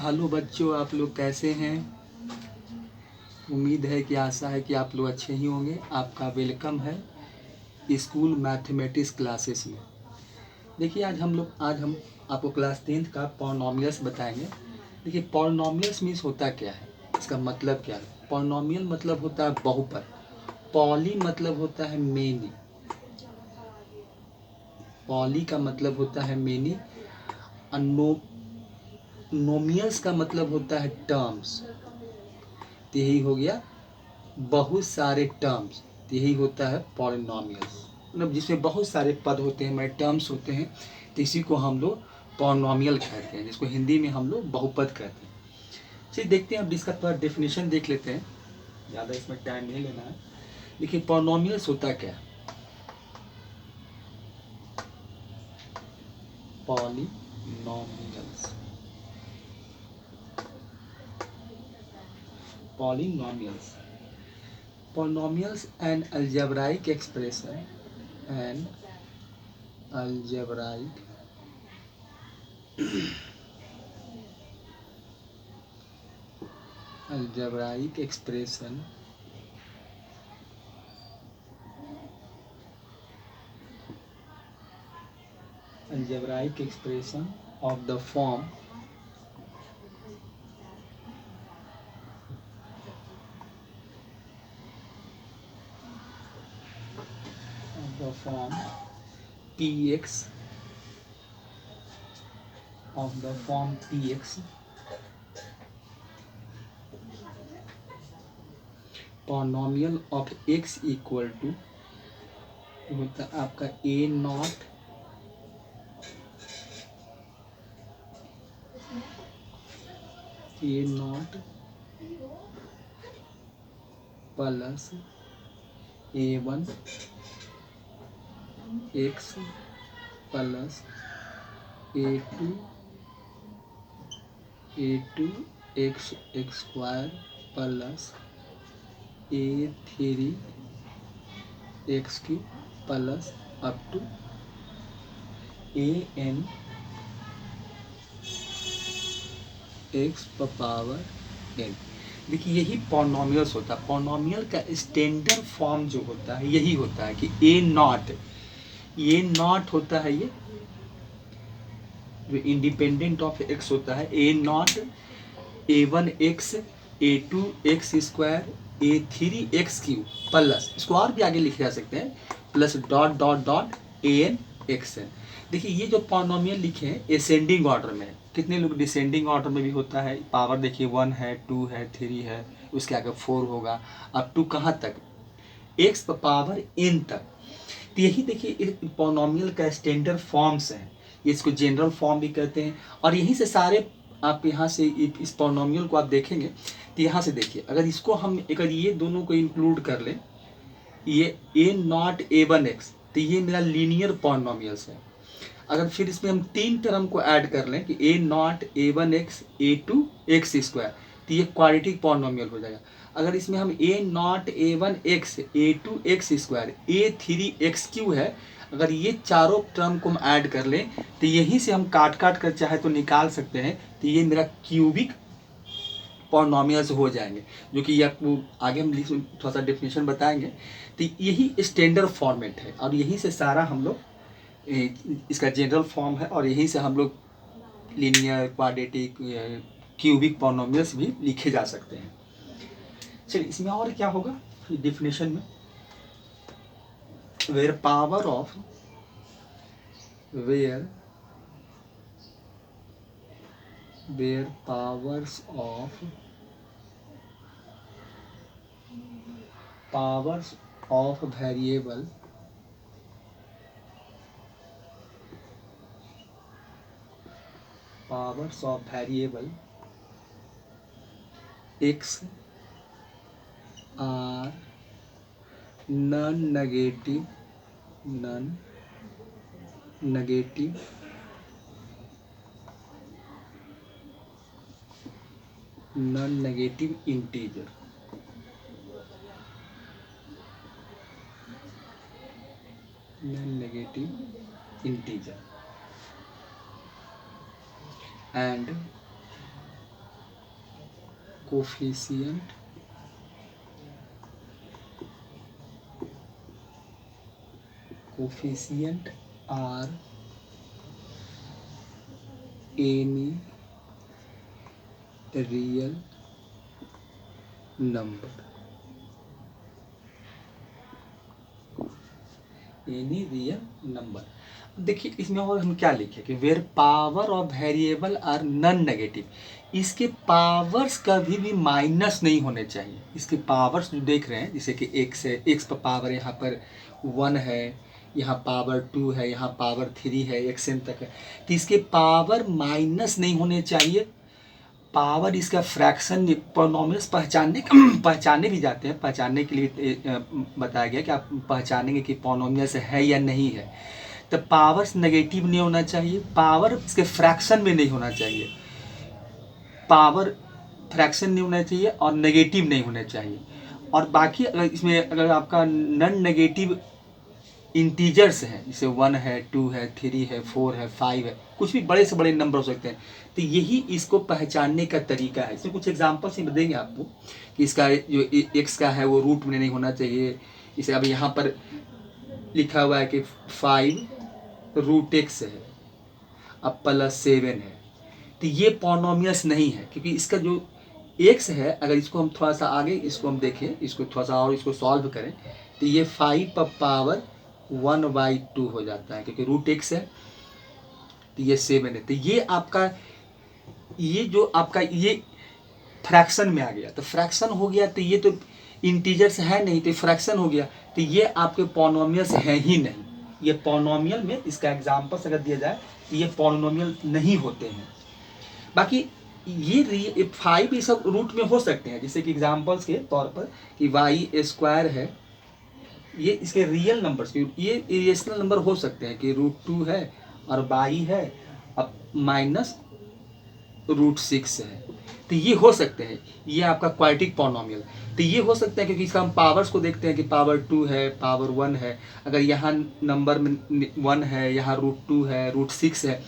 Hello बच्चों, आप लोग कैसे हैं। उम्मीद है कि आशा है कि आप लोग अच्छे ही होंगे। आपका वेलकम है स्कूल मैथमेटिक्स क्लासेस में। देखिए आज हम आपको क्लास 10th का पॉलिनॉमियल्स बताएंगे। देखिए पॉलिनॉमियल्स मीन्स होता क्या है, इसका मतलब क्या है। पॉलिनॉमियल मतलब होता है बहुपद। पॉली मतलब होता है मेनी। पॉली का मतलब होता है मेनी। नोमियल्स का मतलब होता है टर्म्स। तो यही हो गया बहुत सारे टर्म्स। तो यही होता है पॉलिनॉमियल्स, मतलब जिसमें बहुत सारे पद होते हैं, टर्म्स होते हैं। तो इसी को हम लोग पॉलिनॉमियल कहते हैं, जिसको हिंदी में हम लोग बहुपद कहते हैं। चलिए देखते हैं, अब इसका थोड़ा डेफिनेशन देख लेते हैं, ज़्यादा इसमें टाइम नहीं लेना है। देखिए पॉलिनॉमियल्स होता क्या है। Polynomials polynomials Polynomials an algebraic expression, an algebraic algebraic expression of the form px polynomial of x equal to होता है आपका a0 plus a1 x plus a2 x square plus a3 x cube plus up to an x power n। देखिए यही polynomials होता है। Polynomial का standard form जो होता है यही होता है कि ये नॉट होता है, ये जो इंडिपेंडेंट ऑफ x होता है a1 x a2 x square a3 x cube plus, इसको और भी आगे लिखे जा सकते हैं, plus dot dot dot an xn। देखिए ये जो पॉलिनॉमियल लिखे हैं असेंडिंग ऑर्डर में है, कितने लोग डिसेंडिंग ऑर्डर में भी होता है। पावर देखिए 1 है, 2 है, 3 है, उसके आगे 4 होगा, अब टू कहाँ तक, x पावर n तक। तो यही देखिए पॉलिनॉमियल का स्टैंडर्ड फॉर्म्स हैं, इसको जनरल फॉर्म भी कहते हैं। और यहीं से सारे आप यहाँ से इस पॉलिनॉमियल को आप देखेंगे तो यहाँ से देखिए, अगर इसको हम अगर ये दोनों को इंक्लूड कर लें, ये a0 a1x, तो ये मेरा लीनियर पॉलिनॉमियल्स है। अगर फिर इसमें हम 3 टर्म को ऐड कर लें कि a0 a1x a2 x square, तो ये क्वाड्रेटिक पॉलिनॉमियल हो जाएगा। अगर इसमें हम a0 a1x a2 x square a3 x Q है, अगर ये चारों टर्म को हम ऐड कर लें तो यहीं से हम काट कर चाहे तो निकाल सकते हैं, तो ये मेरा क्यूबिक पॉलिनॉमियल्स हो जाएंगे, जो कि आपको आगे हम थोड़ा सा डेफिनेशन बताएंगे। तो यही स्टैंडर्ड फॉर्मेट है और यहीं से सारा हम लोग इसका जनरल फॉर्म है, और यहीं से हम लोग लीनियर क्वाड्रेटिक क्यूबिक पॉलिनॉमियल्स भी लिखे जा सकते हैं। चलिए इसमें और क्या होगा डेफिनेशन में, where powers of variable x are non-negative integer and coefficient are any real number, any real number. देखिए इसमें और हम क्या लिखे कि where power of variable are non negative, इसके पावर्स कभी भी माइनस नहीं होने चाहिए। इसके पावर्स जो देख रहे हैं जैसे कि एक्स है, एक्स पर पावर यहाँ पर 1 है, यहाँ पावर 2 है, यहाँ पावर 3 है, एक्सएन तक है, तो इसके पावर माइनस नहीं होने चाहिए। पावर इसका फ्रैक्शन पॉलिनॉमियल्स पहचानने भी जाते हैं, पहचानने के लिए बताया गया कि आप पहचानेंगे कि पॉलिनॉमियल्स है या नहीं है। तो पावर्स नेगेटिव नहीं होना चाहिए, पावर इसके फ्रैक्शन में नहीं होना चाहिए, पावर फ्रैक्शन नहीं होना चाहिए और नेगेटिव नहीं होना चाहिए। और बाकी अगर इसमें अगर आपका नॉन नेगेटिव इंटीजर्स हैं जैसे 1 है, 2 है, 3 है, 4 है, 5 है, कुछ भी बड़े से बड़े नंबर हो सकते हैं, तो यही इसको पहचानने का तरीका है। इसमें कुछ एग्जांपल्स ही देंगे आपको कि इसका जो एक्स का है वो रूट में नहीं होना चाहिए। इसे अब यहाँ पर लिखा हुआ है कि 5 रूट एक्स है, अब प्लस 7 है, तो ये पॉलिनॉमियल्स नहीं है, क्योंकि इसका जो एक्स है अगर इसको हम थोड़ा सा आगे इसको हम देखें, इसको थोड़ा सा और इसको सॉल्व करें, तो ये 5 पर पावर 1/2 हो जाता है, क्योंकि रूट एक्स है, तो ये 7 है। तो ये आपका ये जो आपका ये फ्रैक्शन में आ गया, तो फ्रैक्शन हो गया, तो ये तो इंटीजर्स है नहीं, तो फ्रैक्शन हो गया, तो ये आपके पॉलिनॉमियल्स हैं ही नहीं। ये पॉलिनॉमियल में इसका एग्जांपल्स अगर दिया जाए तो ये पॉलिनॉमियल नहीं होते हैं। बाकी ये 5 ये सब रूट में हो सकते हैं, जैसे कि एग्जांपल्स के तौर पर कि y² है, ये इसके रियल नंबर्स, ये इरेशनल नंबर हो सकते हैं कि √2 है और y है, अब माइनस √6 है, तो ये हो सकते हैं, ये आपका क्वाड्रेटिक पॉलिनॉमियल। तो ये हो सकता है क्योंकि इसका हम पावर्स को देखते हैं कि पावर 2 है, पावर 1 है, अगर यहाँ नंबर में 1 है, यहाँ √2 है, √6 है,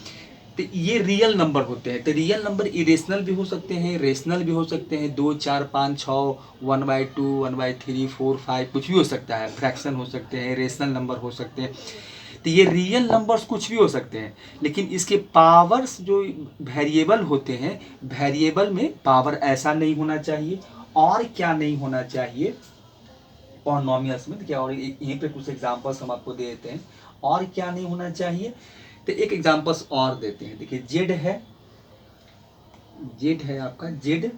तो ये रियल नंबर होते हैं। तो रियल नंबर इरेशनल भी हो सकते हैं, रेशनल भी हो सकते हैं, 2, 4, 5, 6, 1/2, 1/3, 4, 5, कुछ भी हो सकता है, फ्रैक्शन हो सकते हैं, रेशनल नंबर हो सकते हैं। तो ये रियल नंबर्स कुछ भी हो सकते हैं, लेकिन इसके पावर्स जो वेरिएबल होते हैं, वेरिएबल में पावर ऐसा नहीं होना चाहिए। और क्या नहीं होना चाहिए पॉलिनॉमियल्स में, तो क्या और यहीं पे कुछ एग्जांपल्स हम आपको दे देते हैं और क्या नहीं होना चाहिए। तो एक एग्जांपल्स और देते हैं, देखिए जेड है आपका जेड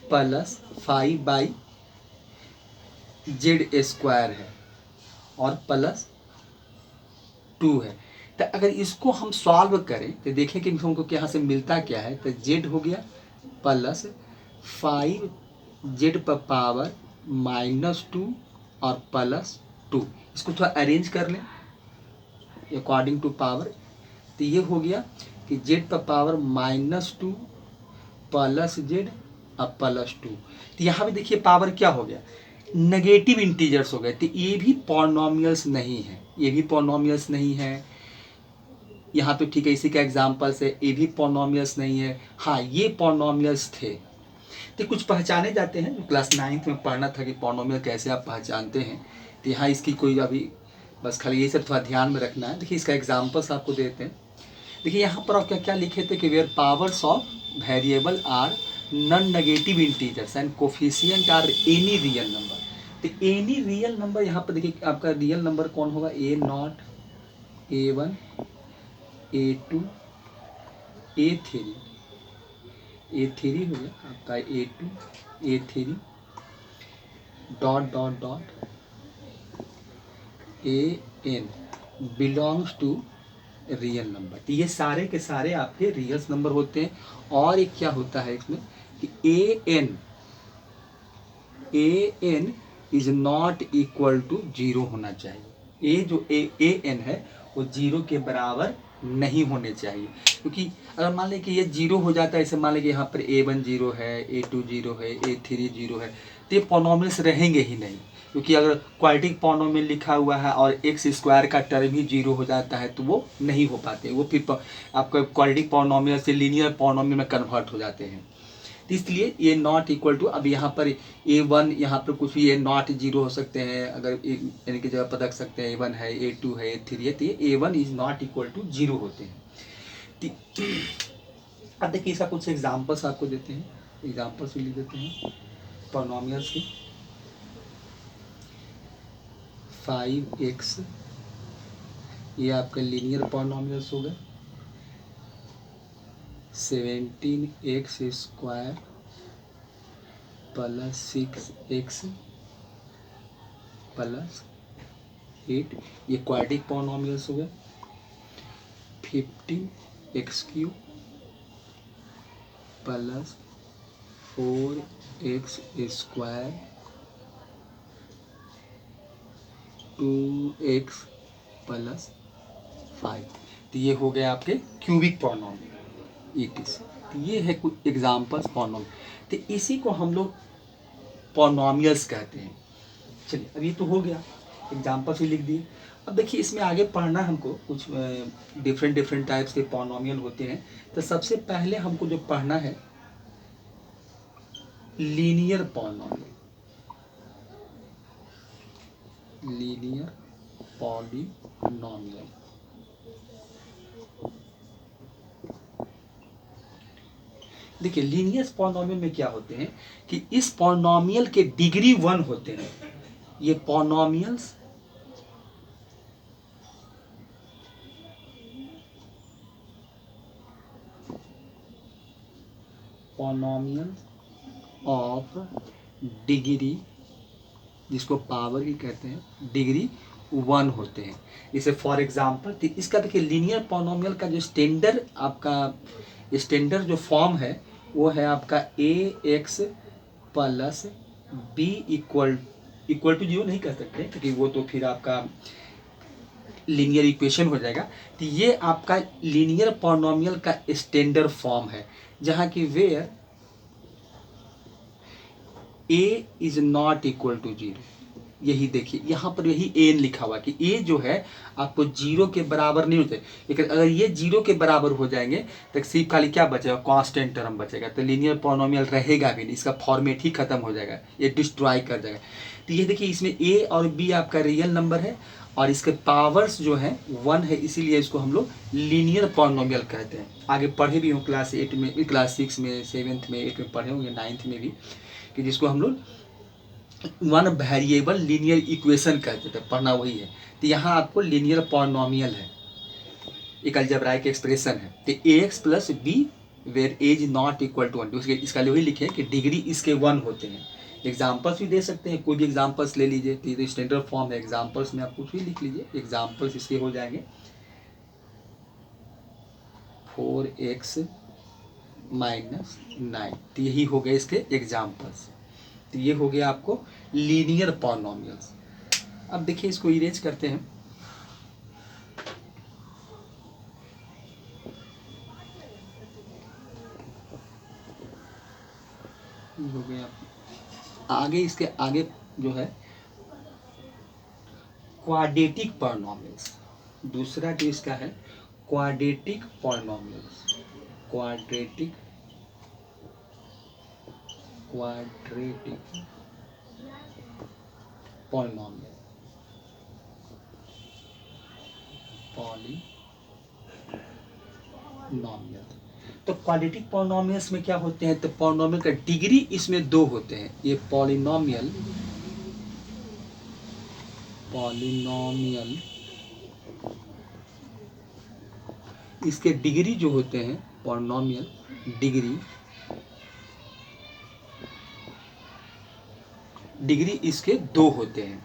प्लस 5/z² है और प्लस 2 है। तो अगर इसको हम सॉल्व करें तो देखें कि हमको यहाँ से मिलता क्या है, तो z हो गया प्लस 5z पर पावर -2 और प्लस 2। इसको थोड़ा अरेंज कर लें अकॉर्डिंग टू पावर, तो ये हो गया कि z पर पावर -2 प्लस z और प्लस 2। तो यहाँ पे देखिए पावर क्या हो गया, नेगेटिव इंटीजर्स हो गए, तो ये भी पॉलिनॉमियल्स नहीं है, ये भी पॉलिनॉमियल्स नहीं है। यहाँ पे ठीक है, इसी का एग्जांपल्स है, ये भी पॉलिनॉमियल्स नहीं है। हाँ ये पॉलिनॉमियल्स थे, तो कुछ पहचाने जाते हैं, जो क्लास 9th में पढ़ना था कि पॉलिनॉमियल कैसे आप पहचानते हैं। तो यहाँ इसकी कोई अभी बस खाली ये सब थोड़ा ध्यान में रखना है। देखिए इसका एग्जाम्पल्स आपको देते हैं। देखिए यहाँ पर आप क्या क्या लिखे थे कि where powers of variable are non negative integers and coefficient are any real number. तो एनी रियल नंबर यहाँ पर देखिए आपका रियल नंबर कौन होगा, A0, A1, A2, A3 हो गया आपका A2, A3 dot AN belongs to real number. तो ये सारे के सारे आपके रियल्स नंबर होते हैं। और एक क्या होता है इसमें कि AN is not equal to 0 होना चाहिए। जो AN है वो 0 के बराबर नहीं होने चाहिए, क्योंकि अगर मान लें कि ये 0 हो जाता है, ऐसे मान लें कि यहाँ पर A1 0 है, A2 0 है, A3 0 है, तो ये पॉलिनॉमियल्स रहेंगे ही नहीं। क्योंकि अगर क्वाड्रेटिक पॉलिनॉमियल लिखा हुआ है और x² का टर्म ही 0 हो जाता है तो वो नहीं हो पाते, वो फिर आपका क्वाड्रेटिक पॉलिनॉमियल से लीनियर पॉलिनॉमियल में कन्वर्ट हो जाते हैं। तो इसलिए ए नॉट इक्वल टू, अब यहाँ पर A1, यहाँ पर कुछ भी A0 0 हो सकते हैं, अगर यानी कि जगह पर रख सकते हैं A1 है, A2 है, A3 है, तो ये A1 is not equal to 0 होते हैं। अब देखिए इसका कुछ एग्जाम्पल्स आपको देते हैं, एग्जाम्पल्स भी लिख देते हैं पॉलिनॉमियल्स के। 5x ये आपका लीनियर पॉलिनॉमियल्स हो गए, 17x square plus 6x plus 8 ये क्वाड्रेटिक पॉलिनॉमियल्स हो गए। 15x³ plus 4x square 2x plus 5, तो ये हो गए आपके क्यूबिक पॉलिनॉमियल ETC। तो ये है कुछ एग्जांपल्स पॉलिनॉमियल, तो इसी को हम लोग पॉलिनॉमियल्स कहते हैं। चलिए अब ये तो हो गया, एग्जांपल्स ही लिख दिए। अब देखिए इसमें आगे पढ़ना हमको कुछ डिफरेंट टाइप्स के पॉलिनॉमियल होते हैं। तो सबसे पहले हमको जो पढ़ना है लीनियर पॉलिनॉमियल, लीनियर पॉलिनॉमियल। देखिए लीनियर पॉलिनॉमियल में क्या होते हैं कि इस पॉलिनॉमियल के डिग्री 1 होते हैं। ये पॉलिनॉमियल्स ऑफ डिग्री, जिसको पावर भी कहते हैं, डिग्री 1 होते हैं। जैसे फॉर एग्जांपल इसका देखिए लीनियर पॉलिनॉमियल का जो स्टैंडर्ड जो फॉर्म है वो है आपका ax plus b equal to 0 नहीं कर सकते क्योंकि वो तो फिर आपका लीनियर इक्वेशन हो जाएगा। तो ये आपका लीनियर पॉलिनॉमियल का स्टैंडर्ड फॉर्म है, जहाँ की where a is not equal to 0। यही देखिए यहाँ पर यही एन लिखा हुआ कि ए जो है आपको 0 के बराबर नहीं होते, लेकिन अगर ये 0 के बराबर हो जाएंगे तो सिर्फ खाली क्या बचेगा, कांस्टेंट टर्म बचेगा, तो लीनियर पॉलिनॉमियल रहेगा भी नहीं, इसका फॉर्मेट ही खत्म हो जाएगा, ये डिस्ट्रॉय कर जाएगा। तो ये देखिए इसमें ए और बी आपका रियल नंबर है और इसके पावर्स जो है 1 है, इसीलिए इसको हम लोग लीनियर पॉलिनॉमियल कहते हैं। आगे पढ़े भी हूँ क्लास 8 में, क्लास 6 में, 7th में, 8 में पढ़े होंगे, 9th में भी, कि जिसको हम लोग 1 वेरिएबल लीनियर इक्वेशन कहते थे, पढ़ना वही है। तो यहाँ आपको लीनियर पॉलिनॉमियल है, एक अलजेब्राइक एक्सप्रेशन है। तो ax plus b where a is not equal to 1, इसका लिए वही लिखे कि डिग्री इसके 1 होते हैं। एग्जाम्पल्स भी दे सकते हैं, कोई भी एग्जाम्पल्स ले लीजिए, तो ये स्टैंडर्ड फॉर्म है, एग्जाम्पल्स में आप कुछ भी लिख लीजिए, एग्जाम्पल्स इसके हो जाएंगे 4x माइनस 9, तो यही हो गए इसके एग्जाम्पल्स। तो ये हो गया आपको लीनियर पॉलिनॉमियल्स। अब देखिए इसको इरेज करते हैं। हो गया आगे, इसके आगे जो है क्वाड्रेटिक पॉलिनॉमियल्स, दूसरा जो इसका है क्वाड्रेटिक पॉलिनॉमियल्स, क्वाड्रेटिक पॉलिनॉमियल, तो क्वाड्रेटिक पॉलिनॉमियल्स में क्या होते हैं, तो पॉलिनॉमियल का डिग्री इसमें 2 होते हैं। ये पॉलिनॉमियल इसके डिग्री जो होते हैं, पॉलिनॉमियल डिग्री इसके 2 होते हैं।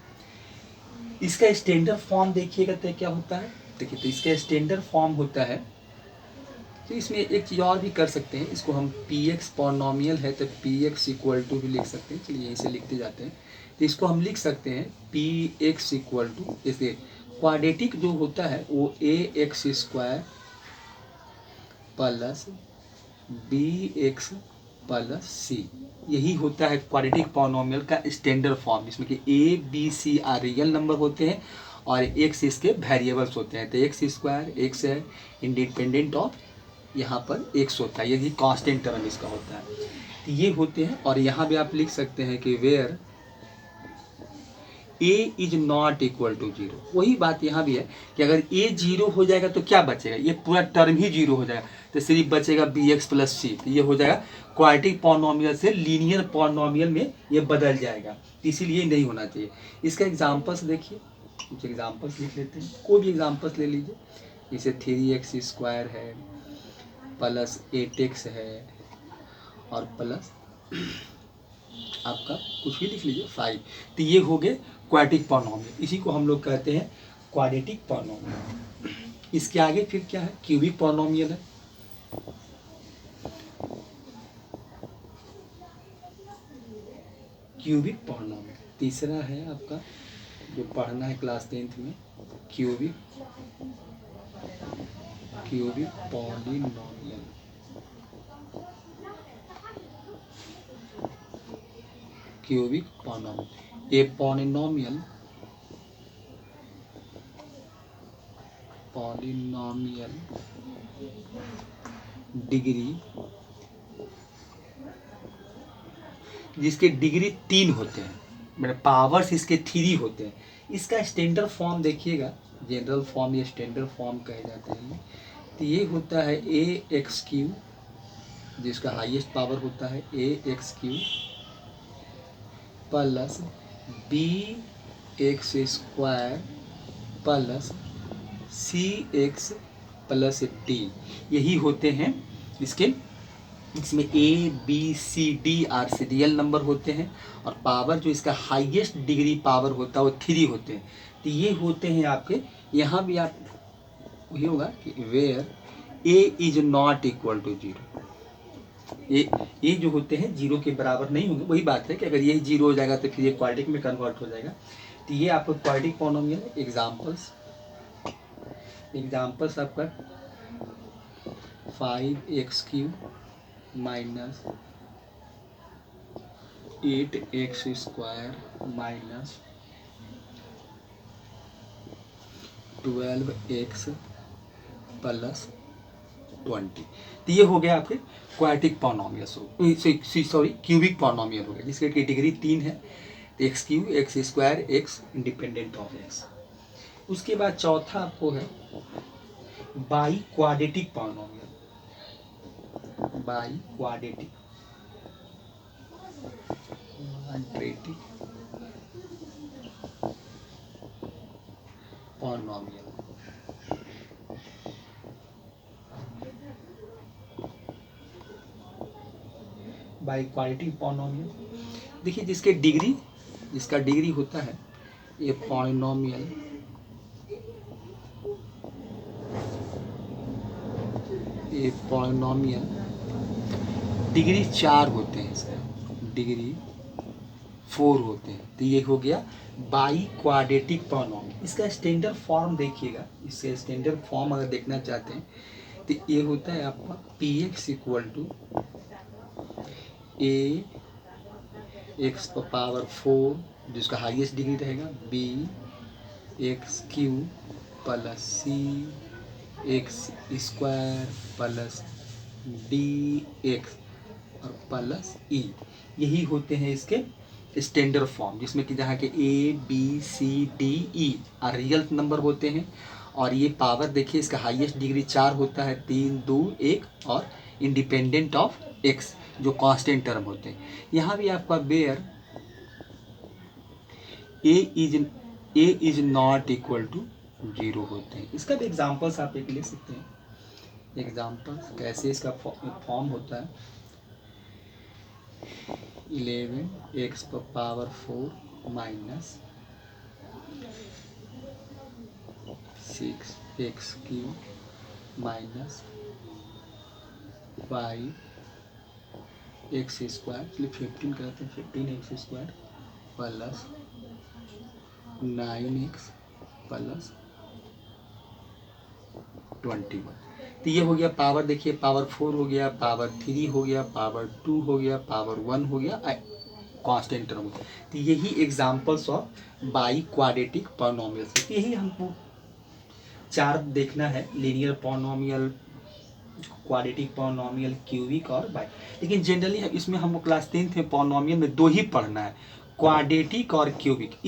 इसका स्टैंडर्ड फॉर्म देखिएगा तो क्या होता है, देखिए तो इसका स्टैंडर्ड फॉर्म होता है, तो इसमें एक चीज़ और भी कर सकते हैं, इसको हम px पॉलिनॉमियल है तो px इक्वल टू भी लिख सकते हैं। चलिए यहीं से लिखते जाते हैं, तो इसको हम लिख सकते हैं px इक्वल टू, इसलिए क्वाड्रेटिक जो होता है वो ax square plus bx plus c, यही होता है क्वाड्रेटिक पॉलिनॉमियल का स्टैंडर्ड फॉर्म, जिसमें कि a b c are real number होते हैं और x इसके वेरिएबल्स होते हैं। तो x स्क्वायर x है इंडिपेंडेंट ऑफ यहाँ पर x होता है, यदि कांस्टेंट टर्म इसका होता है। तो ये होते हैं। और यहाँ भी आप लिख सकते हैं कि where a is not equal to zero. वही बात यहाँ भी है कि अगर a जीरो हो जाएगा तो क्या बचेगा, ये पूरा टर्म ही जीरो हो जाएगा, तो सिर्फ बचेगा bx प्लस सी। तो ये हो जाएगा क्वाड्रेटिक पॉलिनॉमियल से लीनियर पॉलिनॉमियल में ये बदल जाएगा, तो इसीलिए नहीं होना चाहिए। इसका एग्जाम्पल्स देखिए, कुछ एग्जाम्पल्स लिख लेते हैं, कोई भी एग्जाम्पल्स ले लीजिए। जैसे 3x स्क्वायर है प्लस 8x है और प्लस आपका कुछ भी लिख लीजिए 5। तो ये हो गए क्वाड्रेटिक पॉलिनॉमियल, इसी को हम लोग कहते हैं क्वाड्रेटिक पॉलिनॉमियल। इसके आगे फिर क्या है, क्यूबिक पॉलिनॉमियल है। क्यूबिक पॉलिनॉमियल तीसरा है आपका जो पढ़ना है क्लास 10th में, क्यूबिक पॉलिनॉमियल। क्यूबिक पॉलिनॉमियल, ए पॉलिनॉमियल डिग्री जिसके डिग्री 3 होते हैं, मतलब पावर्स इसके 3 होते हैं। इसका स्टैंडर्ड फॉर्म देखिएगा, जनरल फॉर्म या स्टैंडर्ड फॉर्म कहे जाते हैं। तो ये होता है ए एक्स क्यू, जिसका हाईएस्ट पावर होता है a x cube plus b x square plus c x plus d. यही होते हैं इसके, इसमें a b c d R से रियल नंबर होते हैं, और पावर जो इसका हाईएस्ट डिग्री पावर होता है वो 3 होते हैं। तो ये होते हैं आपके, यहाँ भी आप ये होगा कि where a is not equal to zero. ये जो होते हैं जीरो के बराबर नहीं होंगे। वही बात है कि अगर ये जीरो हो जाएगा तो फिर ये क्वाड्रेटिक में कन्वर्ट हो जाएगा। तो ये आपको क्वाड्रेटिक पॉलिनॉमियल है। एग्जाम्पल्स आपका 5x³ minus 8x² minus 12x plus 20। तो ये हो गया आपके quadratic polynomial, sorry cubic polynomial हो गया, जिसके की डिग्री 3 है। x³ x² x independent of x। उसके बाद चौथा आपको है by quadratic polynomial. By quadratic polynomial. By quadratic polynomial देखिए, जिसका डिग्री होता है ये पॉलिनॉमियल डिग्री 4 होते हैं, इसका डिग्री 4 होते हैं। तो ये हो गया बाई क्वाड्रेटिक पॉलिनॉमियल। इसका स्टैंडर्ड फॉर्म देखिएगा, इससे स्टैंडर्ड फॉर्म अगर देखना चाहते हैं तो ये होता है आपका px equal to a x power 4, जिसका हाईएस्ट डिग्री रहेगा, bx³ plus c x square plus dx और प्लस ई। यही होते हैं इसके स्टैंडर्ड फॉर्म, जिसमें कि जहाँ के ए बी सी डी ई और रियल नंबर होते हैं। और ये पावर देखिए, इसका हाईएस्ट डिग्री 4 होता है, 3 2 1, और इंडिपेंडेंट ऑफ x जो कांस्टेंट टर्म होते हैं। यहाँ भी आपका where a is not equal to 0 होते हैं। इसका भी एग्जाम्पल्स आप एक ले सकते हैं। एग्जाम्पल्स कैसे इसका फॉर्म होता है, 11x power 4 minus 6x³ minus 5x² चलिए 15 करते हैं, 15x² प्लस 9x प्लस 21। तो ये हो गया पावर, देखिए पावर 4 हो गया, पावर 3 हो गया, पावर 2 हो गया, पावर 1 हो गया, कांस्टेंट टर्म। तो यही examples of by quadratic polynomials. यही हमको 4 देखना है, linear polynomial, quadratic polynomial cubic और बाई। लेकिन जनरली इसमें हमको क्लास 10th में पॉलिनॉमियल में 2 ही पढ़ना है, क्वाड्रेटिक और क्यूबिक।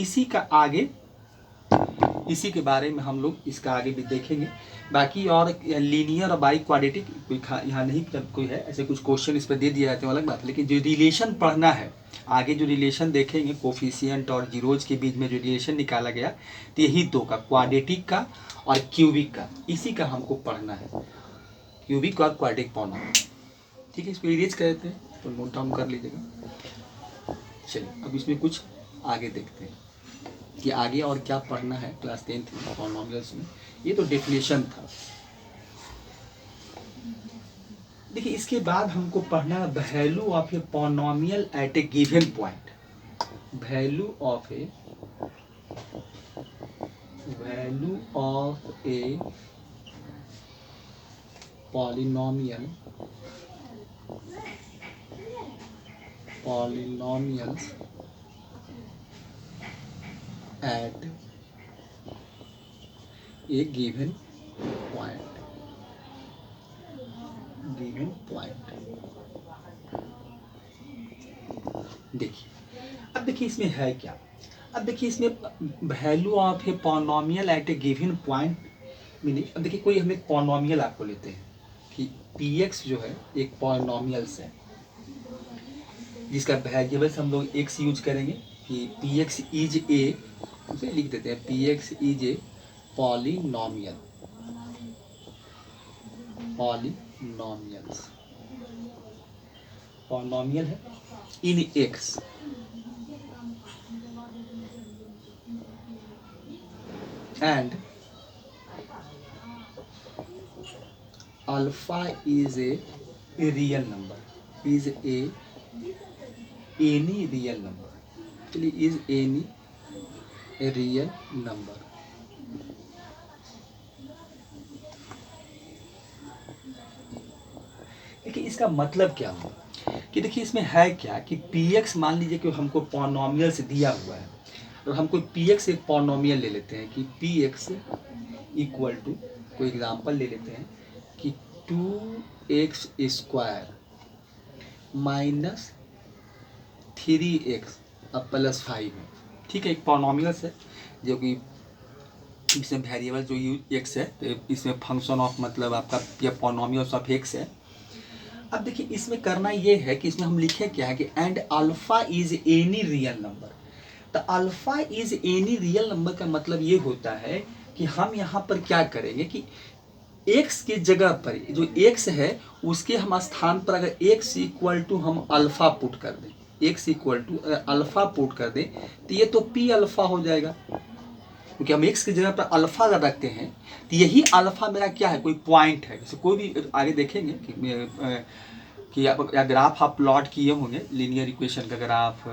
इसी के बारे में हम लोग इसका आगे भी देखेंगे। बाकी और लीनियर और बाई क्वाड्रेटिक कोई यहाँ नहीं, जब कोई है ऐसे कुछ क्वेश्चन इस पर दे दिया जाते हैं अलग बात है, लेकिन जो रिलेशन पढ़ना है आगे, जो रिलेशन देखेंगे कोफिशिएंट और जीरोज के बीच में जो रिलेशन निकाला गया, तो यही 2 का, क्वाड्रेटिक का और क्यूबिक का, इसी का हमको पढ़ना है, क्यूबिक और क्वाड्रेटिक पॉलिनॉमियल। ठीक है, इसको इरेज कर देते हैं तो नोट डाउन कर लीजिएगा। चलिए अब इसमें कुछ आगे देखते हैं कि आगे और क्या पढ़ना है क्लास 10th में पॉलिनॉमियल्स में। ये तो डेफिनेशन था। देखिए इसके बाद हमको पढ़ना है value of a polynomial at a given point. Value of a polynomial at a given point। देखिए अब देखिए इसमें है क्या। अब देखिए इसमें value of a polynomial at a given point meaning, अब देखिए कोई हम एक पॉलिनॉमियल आपको लेते हैं कि px जो है एक पॉलिनॉमियल्स है जिसका वेरिएबल्स हम लोग x यूज करेंगे कि px इज ए, उसे लिख देते हैं px इज ए पॉलिनॉमियल है इन x। And alpha is a real number, is a any real number, चलिए इज एनी रियल नंबर। देखिए इसका मतलब क्या हुआ कि देखिए इसमें है क्या कि px मान लीजिए कि हमको पॉलिनॉमियल से दिया हुआ है, और हमको px एक पॉलिनॉमियल ले लेते हैं कि px इक्वल टू, कोई एग्जांपल ले लेते हैं कि 2x स्क्वायर माइनस 3x अब प्लस 5 है। ठीक है, एक पॉलिनॉमियल्स है जो कि इसमें वेरिएबल जो x है, तो इसमें फंक्शन ऑफ मतलब आपका यह पॉलिनॉमियल्स ऑफ x है। अब देखिए इसमें करना ये है कि इसमें हम लिखे क्या है कि and alpha is any real number. तो alpha is any real number का मतलब ये होता है कि हम यहाँ पर क्या करेंगे कि x के जगह पर जो x है उसके हम स्थान पर अगर x इक्वल टू हम अल्फा पुट कर दें, x equal to alpha put कर दें तो ये तो p अल्फा हो जाएगा, क्योंकि हम x की जगह पर अल्फा अगर रखते हैं तो यही अल्फा मेरा क्या है, कोई पॉइंट है। जैसे कोई भी आगे देखेंगे कि या ग्राफ आप प्लॉट किए होंगे लीनियर इक्वेशन का ग्राफ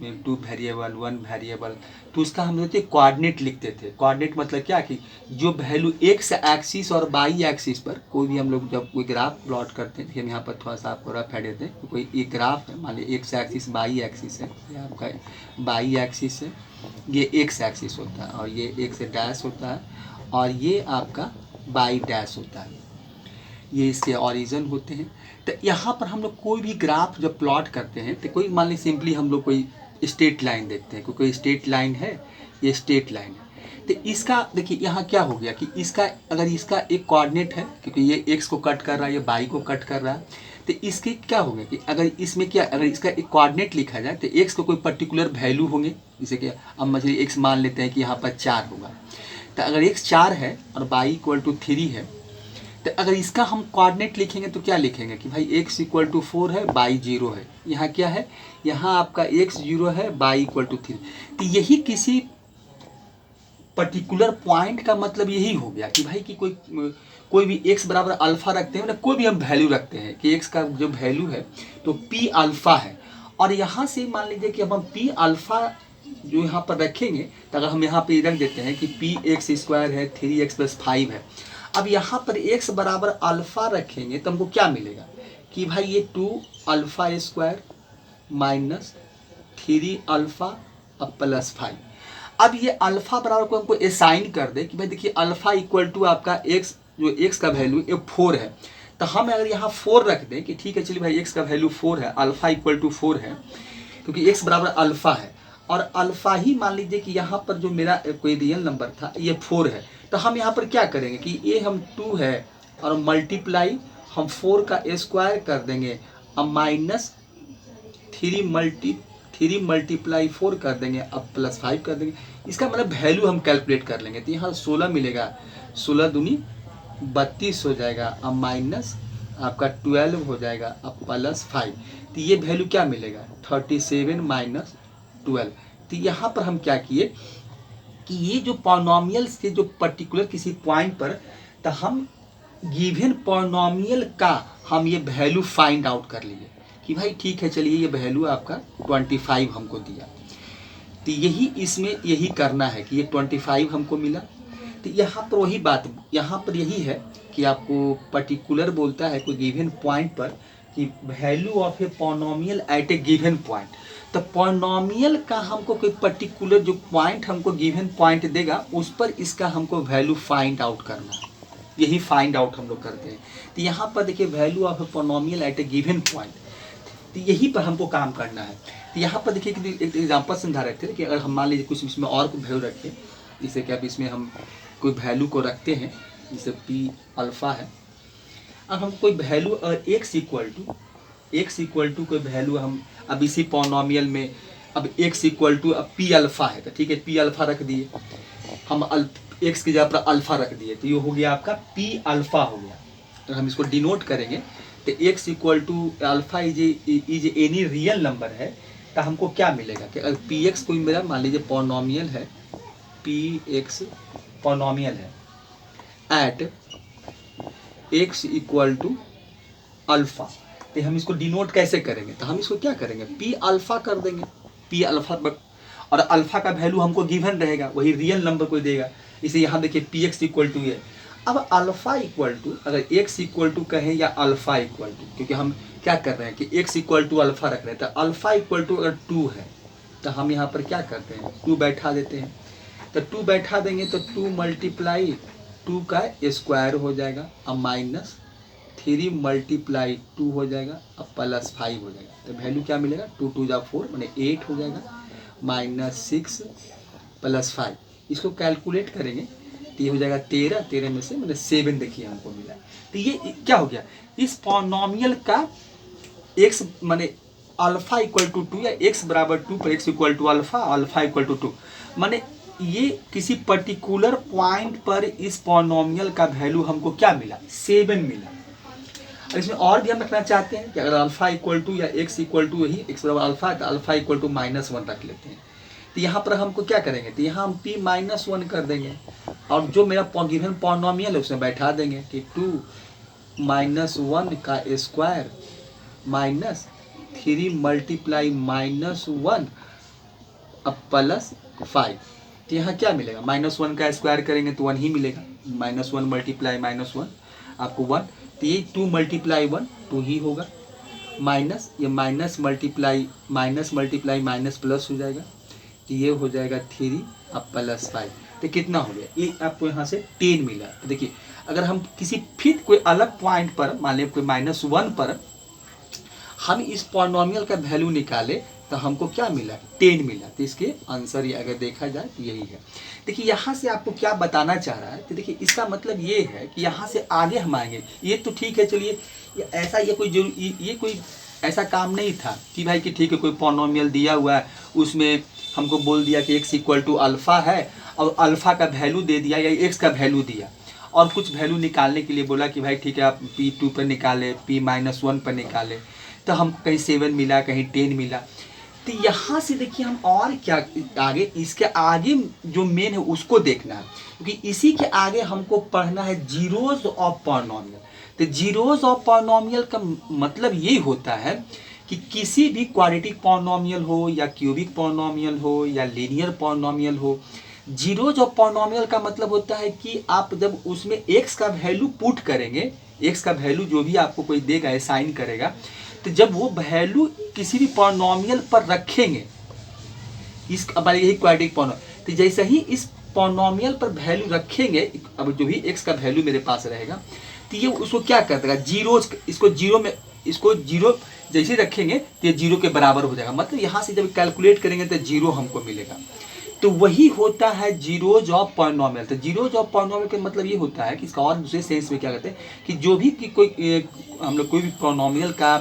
में 2 वेरिएबल 1 वेरिएबल, तो उसका हम लोग कोऑर्डिनेट लिखते थे। कोऑर्डिनेट मतलब क्या कि जो वैल्यू एक्स एक्सिस और वाई एक्सिस पर कोई भी हम लोग जब कोई ग्राफ प्लॉट करते हैं, हम यहाँ पर थोड़ा सा आपको रफ है देते हैं, कोई एक ग्राफ है, मान लीजिए एक्स एक्सिस वाई एक्सिस है, ये आपका वाई एक्सिस है, ये एक्स एक्सिस होता है और ये एक्स डैश होता है और ये आपका वाई डैश होता है, ये इसके ऑरिजिन होते हैं। तो यहाँ पर हम लोग कोई भी ग्राफ जब प्लॉट करते हैं तो कोई मान लीजिए सिंपली हम लोग कोई स्ट्रेट लाइन देखते हैं, कोई स्ट्रेट लाइन है, ये स्ट्रेट लाइन है, तो इसका देखिए यहाँ क्या हो गया कि इसका अगर इसका एक कोऑर्डिनेट है, क्योंकि ये एक्स को कट कर रहा है, ये वाई को कट कर रहा है, तो इसके क्या हो गया कि अगर इसमें क्या, अगर इसका एक कोऑर्डिनेट लिखा जाए तो एक्स को कोई पर्टिकुलर वैल्यू होंगे, जैसे कि अब मुझे एक्स मान लेते हैं कि यहाँ पर 4 होगा, तो अगर एक्स 4 है और वाई इक्वल टू 3 है, तो अगर इसका हम कोऑर्डिनेट लिखेंगे तो क्या लिखेंगे कि भाई x इक्वल टू 4 है, y 0 है, यहाँ क्या है, यहाँ आपका x 0 है, y इक्वल टू 3। तो यही किसी पर्टिकुलर पॉइंट का मतलब यही हो गया कि भाई कि कोई भी x बराबर अल्फा रखते हैं, मतलब कोई भी हम वैल्यू रखते हैं कि x का जो वैल्यू है तो p अल्फा है, और यहाँ से मान लीजिए कि अब हम p अल्फा जो यहाँ पर रखेंगे, तो अगर हम यहाँ पे रख देते हैं कि px स्क्वायर है 3x प्लस 5 है, अब यहाँ पर x बराबर अल्फा रखेंगे तो हमको क्या मिलेगा कि भाई ये 2 अल्फा स्क्वायर माइनस 3 अल्फा अब प्लस 5। अब ये अल्फा बराबर को हमको असाइन कर दे कि भाई देखिए अल्फा इक्वल टू आपका x, जो x का वैल्यू ये 4 है, तो हम अगर यहाँ 4 रख दें कि ठीक है चलिए भाई x का वैल्यू 4 है, अल्फा इक्वल टू 4 है, क्योंकि x बराबर अल्फा है और अल्फा ही मान लीजिए कि यहाँ पर जो मेरा कोई रियल नंबर था ये 4 है, तो हम यहाँ पर क्या करेंगे कि ये हम 2 है और मल्टीप्लाई हम 4 का स्क्वायर कर देंगे, अब माइनस 3 मल्टीप्लाई 4 कर देंगे, अब प्लस 5 कर देंगे। इसका मतलब वैल्यू हम कैलकुलेट कर लेंगे, तो यहाँ 16 मिलेगा, 16 दूनी 32 हो जाएगा, अब माइनस आपका 12 हो जाएगा, अब प्लस 5, तो ये वैल्यू क्या मिलेगा 37 माइनस 12। तो यहाँ पर हम क्या किए कि ये जो पॉलिनॉमियल्स के जो पर्टिकुलर किसी पॉइंट पर, तो हम गिवन पॉलिनॉमियल का हम ये वैल्यू फाइंड आउट कर लिए कि भाई ठीक है चलिए ये वैल्यू आपका 25 हमको दिया, तो यही इसमें यही करना है कि ये 25 हमको मिला। तो यहाँ पर वही बात यहाँ पर यही है कि आपको पर्टिकुलर बोलता है कोई गिवन पॉइंट पर कि value of a polynomial at a given point, तो पॉलिनॉमियल का हमको कोई पर्टिकुलर जो पॉइंट हमको गिवन पॉइंट देगा उस पर इसका हमको वैल्यू फाइंड आउट करना है, यही फाइंड आउट हम लोग करते हैं। तो यहाँ पर देखिए value of a polynomial at a given point, तो यही पर हमको काम करना है। तो यहाँ पर देखिए कि एक एग्जांपल समझा रहे थे कि अगर हम मान लीजिए कुछ इसमें और कोई वैल्यू रखें, जैसे कि अब इसमें हम कोई वैल्यू को रखते हैं, जैसे पी अल्फ़ा है, अब हम कोई वैल्यू अगर x इक्वल टू कोई वैल्यू हम अब इसी पॉलिनॉमियल में अब x इक्वल टू अब पी अल्फ़ा है, तो ठीक है पी अल्फ़ा रख दिए, हम x की जगह पर अल्फ़ा रख दिए, तो ये हो गया आपका पी अल्फ़ा हो गया। तो हम इसको डिनोट करेंगे तो x equal to alpha is any real number है, तो हमको क्या मिलेगा कि अगर पी एक्स कोई मेरा मान लीजिए पॉलिनॉमियल है, पी एक्स पॉलिनॉमियल है at x equal to alpha, तो हम इसको डिनोट कैसे करेंगे, तो हम इसको क्या करेंगे पी अल्फ़ा कर देंगे, पी अल्फ़ा, और अल्फ़ा का वैल्यू हमको गिवन रहेगा, वही रियल नंबर कोई देगा, इसे यहाँ देखिए पी एक्स इक्वल टू है। अब अल्फ़ा इक्वल टू अगर x इक्वल टू कहें या अल्फ़ा इक्वल टू, क्योंकि हम क्या कर रहे हैं कि x इक्वल टू अल्फ़ा रख रहे हैं, तो अल्फ़ा इक्वल टू अगर 2 है तो हम यहाँ पर क्या करते हैं 2 बैठा देते हैं, तो 2 बैठा देंगे तो 2 मल्टीप्लाई 2 का स्क्वायर हो जाएगा, अब माइनस 3 मल्टीप्लाई 2 हो जाएगा, अब प्लस 5 हो जाएगा, तो वैल्यू क्या मिलेगा 2 2 जा 4 मैंने 8 हो जाएगा, माइनस 6 प्लस 5, इसको कैलकुलेट करेंगे तो ये हो जाएगा 13 में से मैंने 7 देखिए हमको मिला। तो ये क्या हो गया, इस पॉलिनॉमियल का x माने अल्फ़ा इक्वल टू 2 या x बराबर 2 पर x equal to alpha, alpha equal to 2, माने ये किसी पर्टिकुलर पॉइंट पर इस पॉलिनॉमियल का वैल्यू हमको क्या मिला 7 मिला। और इसमें और भी हम रखना चाहते हैं कि अगर अल्फ़ा इक्वल टू या x इक्वल टू यही x बराबर अल्फ़ा है तो अल्फ़ा इक्वल टू -1 रख लेते हैं, तो यहाँ पर हमको क्या करेंगे, तो यहाँ हम p -1 कर देंगे और जो मेरा गिवन पॉलिनॉमियल है उसमें बैठा देंगे कि 2 -1 का स्क्वायर माइनस 3 मल्टीप्लाई -1 अब प्लस 5, तो यहाँ क्या मिलेगा -1 का स्क्वायर करेंगे तो 1 ही मिलेगा, -1 मल्टीप्लाई -1 आपको 1, तो ये 2 मल्टीप्लाई 1 2 ही होगा, माइनस ये माइनस मल्टीप्लाई माइनस प्लस हो जाएगा, तो ये हो जाएगा 3 अब प्लस 5, तो कितना हो गया ये आपको यहाँ से 10 मिला। तो देखिए अगर हम किसी फिर कोई अलग पॉइंट पर मान लें कोई -1 पर हम इस पॉलिनॉमियल का वैल्यू निकाले तो हमको क्या मिला 10 मिला, तो इसके आंसर ये अगर देखा जाए तो यही है। देखिए यहाँ से आपको क्या बताना चाह रहा है, तो देखिए इसका मतलब ये है कि यहाँ से आगे हम आएंगे, ये तो ठीक है चलिए ऐसा ये कोई ऐसा काम नहीं था कि भाई कि ठीक है कोई पॉलिनॉमियल दिया हुआ है उसमें हमको बोल दिया कि x इक्वल टू अल्फ़ा है और अल्फ़ा का वैल्यू दे दिया या x का वैल्यू दिया और कुछ वैल्यू निकालने के लिए बोला कि भाई ठीक है आप p2 पर निकाले p-1 पर निकाले, तो हम कहीं 7 मिला कहीं 10 मिला। तो यहाँ से देखिए हम और क्या आगे इसके आगे जो मेन है उसको देखना है, क्योंकि इसी के आगे हमको पढ़ना है जीरोज ऑफ पॉलिनॉमियल। तो जीरोज ऑफ पॉलिनॉमियल का मतलब ये होता है कि किसी भी क्वाड्रेटिक पॉलिनॉमियल हो या क्यूबिक पॉलिनॉमियल हो या लीनियर पॉलिनॉमियल हो, जीरोज ऑफ पॉलिनॉमियल का मतलब होता है कि आप जब उसमें x का वैल्यू पुट करेंगे, x का वैल्यू जो भी आपको कोई देगा असाइन करेगा, तो जब वो वैल्यू किसी भी पॉलिनॉमियल पर रखेंगे इस अब यही क्वाड्रेटिक पॉलिनॉमियल, तो जैसे ही इस पॉलिनॉमियल पर वैल्यू रखेंगे अब जो भी x का वैल्यू मेरे पास रहेगा तो ये उसको क्या कर देगा, जीरोज, इसको जीरो में, इसको जीरो जैसे रखेंगे तो ये जीरो के बराबर हो जाएगा, मतलब यहाँ से जब कैलकुलेट करेंगे तो जीरो हमको मिलेगा। तो वही होता है जीरोज ऑफ पॉलिनोमियल। तो जीरोज ऑफ पॉलिनोमियल का मतलब ये होता है कि इसका और दूसरे सेंस में क्या कहते हैं कि जो भी कि कोई हम लोग कोई भी पॉलिनोमियल का,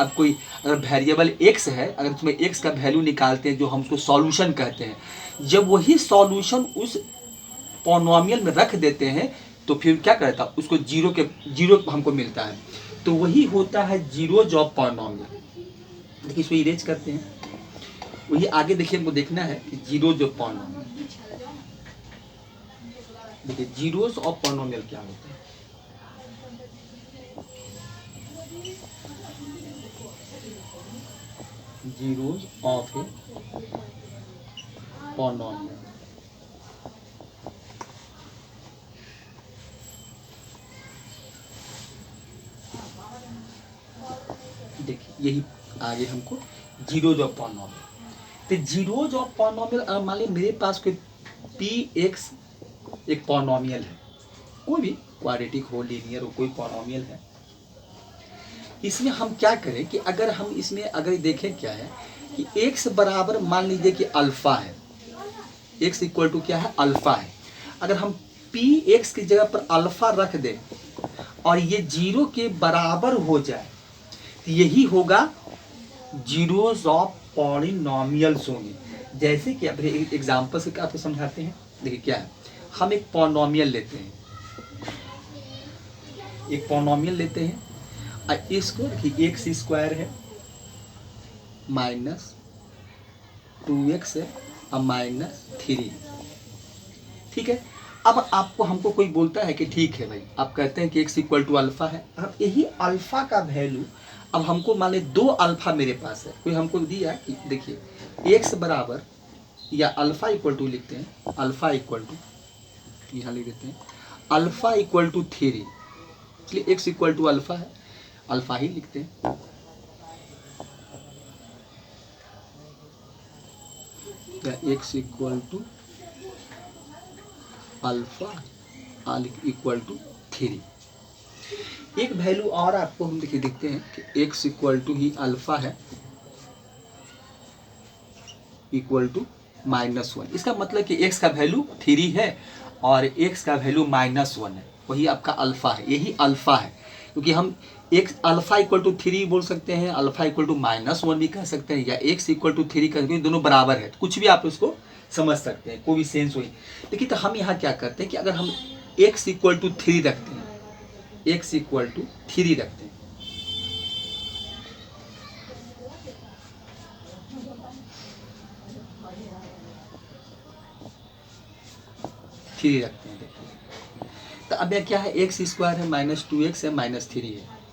अब कोई अगर वेरिएबल एक्स है, अगर उसमें एक्स का वैल्यू निकालते हैं जो हम उसको सॉल्यूशन कहते हैं, जब वही सॉल्यूशन उस पॉलिनोमियल में रख देते हैं तो फिर क्या करता है, उसको जीरो हमको मिलता है। तो वही होता है जीरोज ऑफ पॉलिनोमियल। देखिए इसको इरेज करते हैं, वही आगे देखिए हमको देखना है कि जीरोज ऑफ पॉलिनोमियल। देखिए जीरोज ऑफ पॉलिनोमियल क्या होता है। जीरोज ऑफ ए पॉलिनोमियल, देखिए यही आगे हमको जीरोज ऑफ पॉलिनोमियल। तो जीरोज ऑफ पॉलिनोमियल, मान ली मेरे पास कोई पी एक्स एक पॉलिनोमियल है, कोई भी क्वाड्रेटिक हो, लीनियर हो, कोई पॉलिनोमियल है, इसमें हम क्या करें कि अगर हम इसमें अगर देखें क्या है कि एक्स बराबर मान लीजिए कि अल्फा है, एक्स इक्वल टू क्या है, अल्फा है। अगर हम पी एक्स की जगह पर अल्फा रख दें और ये जीरो के बराबर हो जाए तो यही होगा जीरोज ऑफ पॉलिनोमियल्स होंगे। जैसे कि अब एक एग्जांपल से आपको समझाते हैं। देखिए क्या है, हम एक पॉलिनोमियल लेते हैं, एक पॉलिनोमियल लेते हैं और इसको देखिए एक्स स्क्वायर है माइनस 2x है और माइनस 3, ठीक है। अब आपको हमको कोई बोलता है कि ठीक है भाई, आप कहते हैं कि x इक्वल टू अल्फा है। अब यही अल्फा का वैल्यू, अब हमको मान ली दो अल्फा मेरे पास है, कोई हमको दिया कि देखिए x बराबर या अल्फा इक्वल टू लिखते हैं, अल्फा इक्वल टू यहाँ लिख देते हैं अल्फा इक्वल टू 3, इसलिए x इक्वल टू अल्फा है, अल्फा ही लिखते हैं। x equal to alpha equal to 3। एक वैल्यू और आपको हम देखिए देखते हैं कि x इक्वल टू ही अल्फा है इक्वल टू -1। इसका मतलब कि x का वैल्यू 3 है और x का वैल्यू -1 है, वही आपका अल्फा है, यही अल्फा है। क्योंकि हम x अल्फा इक्वल टू 3 बोल सकते हैं, अल्फा इक्वल टू -1 भी कह सकते हैं, या x इक्वल टू 3 कह सकते हैं, दोनों बराबर है, कुछ भी आप उसको समझ सकते हैं, कोई भी सेंस हुई। लेकिन तो हम यहाँ क्या करते हैं कि अगर हम x इक्वल टू 3 रखते हैं, x इक्वल टू 3 रखते हैं, देखिए तो अब यह क्या है, एक्स स्क्वायर है -2x है -3 है,